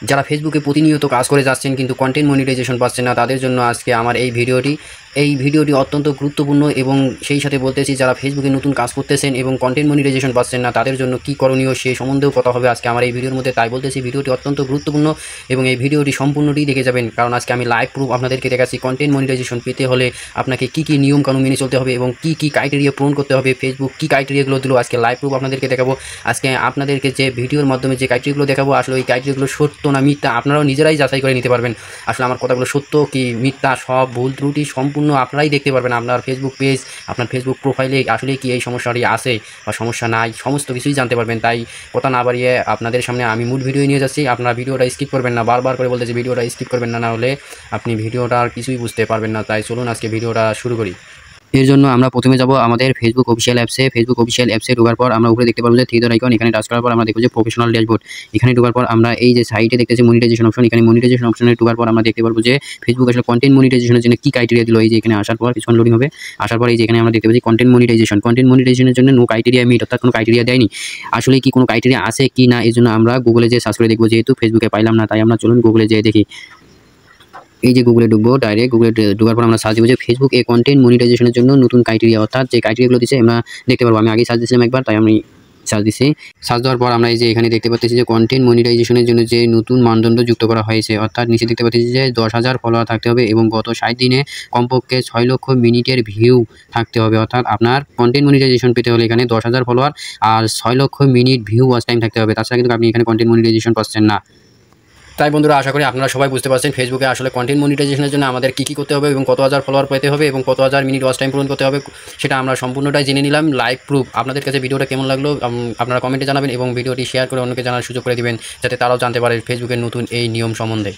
যারা ফেসবুকে প্রতিনিয়ত কাজ করে যাচ্ছেন কিন্তু কন্টেন্ট মনিটাইজেশন পাচ্ছেন না, তাদের জন্য আজকে আমার এই ভিডিওটি অত্যন্ত গুরুত্বপূর্ণ। এবং সেই সাথে বলতেছি, যারা ফেসবুকে নতুন কাজ করতেছেন এবং কন্টেন্ট মনিটাইজেশন পাচ্ছেন না, তাদের জন্য কী করণীয় সে সম্বন্ধেও কথা হবে আজকে আমার এই ভিডিওর মধ্যে। তাই বলতেছি ভিডিওটি অত্যন্ত গুরুত্বপূর্ণ এবং এই ভিডিওটি সম্পূর্ণটি দেখে যাবেন, কারণ আজকে আমি লাইভ প্রুফ আপনাদেরকে দেখাচ্ছি কন্টেন্ট মনিটাইজেশন পেতে হলে আপনাকে কী কী নিয়মকানুন মেনে চলতে হবে এবং কী কী ক্রাইটেরিয়া পূরণ করতে হবে। ফেসবুক কী ক্রাইটেরিয়াগুলো দিল আজকে লাইভ প্রুফ আপনাদেরকে দেখাবো। আজকে আপনাদেরকে যে ভিডিওর মাধ্যমে যে ক্রাইটেরিয়াগুলো দেখাবো, আসলে ওই ক্রাইটেরিয়াগুলো সত্য না মিথ্যা আপনারাও নিজেরাই যাচাই করে নিতে পারবেন। আসলে আমার কথাগুলো সত্য কি মিথ্যা, সব ভুল ত্রুটি সম্পূর্ণ আপনারাই দেখতে পারবেন। আপনার ফেসবুক পেজ, আপনার ফেসবুক প্রোফাইলে আসলে কি এই সমস্যাটি আছে বা সমস্যা নাই, সমস্ত কিছুই জানতে পারবেন। তাই কথা না বাড়িয়ে আপনাদের সামনে আমি মূল ভিডিও নিয়ে যাচ্ছি। আপনারা ভিডিওটা স্কিপ করবেন না, বারবার করে বলতেছি ভিডিওটা স্কিপ করবেন না, না হলে আপনি ভিডিওটা আর কিছুই বুঝতে পারবেন না। তাই চলুন আজকে ভিডিওটা শুরু করি। এর জন্য আমরা প্রথমে যাব আমাদের ফেসবুক অফিসিয়াল অ্যাপসে। ফেসবুক অফিসিয়াল অ্যাপসে ঢোকার পর আমরা উপরে দেখতে পাবো যে থ্রি ডট আইকন, এখানে টাচ করার পর আমরা দেখব যে প্রফেশনাল ড্যাশবোর্ড। এখানে ঢোকার পর আমরা এই যে সাইটে দেখতেছি মনিটাইজেশন অপশন, এখানে মনিটাইজেশন অপশনে ঢোকার পর আমরা দেখতে পারবো যে ফেসবুক আসলে কন্টেন্ট মনিটাইজেশনের জন্য কি ক্রাইটেরিয়া দিল। এই যে এখানে আসার পর কিছুক্ষণ লোডিং হবে, আসার পর এই যে এখানে আমরা দেখতে পাচ্ছি কন্টেন্ট মনিটাইজেশনের জন্য নো ক্রাইটেরিয়া মিট, অর্থাৎ কোনো ক্রাইটেরিয়া দেয়নি। আসলে কি কোনো ক্রাইটেরিয়া আছে কি না, এই জন্য আমরা গুগলে যে সার্চ করে দেখবো, যেহেতু ফেসবুকে পাইলাম না তাই আমরা চলুন গুগলে যেয়ে দেখি। এই যে গুগলে ঢুকবো, ডাইরেক্ট গুগলে ঢোকার পর আমরা সার্চ দেবো যে ফেসবুক এই কন্টেন্ট মনিটাইজেশনের জন্য নতুন ক্রাইটেরিয়া, অর্থাৎ যে ক্রাইটেরিয়াগুলো দিচ্ছে আমরা দেখতে পারবো। আমি আগেই সার্চ দিয়েছিলাম একবার, তাই আমি সার্চ দিচ্ছি। সার্চ দেওয়ার পর আমরা এই যে এখানে দেখতে পাচ্ছি যে কন্টেন্ট মনিটাইজেশনের জন্য যে নতুন মানদণ্ড যুক্ত করা হয়েছে, অর্থাৎ নিচে দেখতে পাচ্ছি যে 10,000 ফলোয়ার থাকতে হবে এবং গত 60 দিনে কমপক্ষে 6 লক্ষ মিনিটের ভিউ থাকতে হবে। অর্থাৎ আপনার কন্টেন্ট মনিটাইজেশন পেতে হলে এখানে 10,000 ফলোয়ার আর 6 লক্ষ মিনিট ভিউ ওয়াচ টাইম থাকতে হবে, তাছাড়া কিন্তু আপনি এখানে কন্টেন্ট মনিটাইজেশন পাচ্ছেন না। তাই বন্ধুরা, আশা করি আপনারা সবাই বুঝতে পারছেন ফেসবুকে আসলে কন্টেন্ট মনিটাইজেশনের জন্য আমাদের কী কী করতে হবে এবং কত হাজার ফলোয়ার পেতে হবে এবং কত হাজার মিনিট ওয়াচ টাইম পূরণ করতে হবে, সেটা আমরা সম্পূর্ণটাই জেনে নিলাম লাইভ প্রুফ। আপনাদের কাছে ভিডিওটা কেমন লাগলো আপনারা কমেন্টে জানাবেন এবং ভিডিওটি শেয়ার করে অন্যকে জানার সুযোগ করে দিবেন, যাতে তারাও জানতে পারে ফেসবুকের নতুন এই নিয়ম সম্বন্ধে।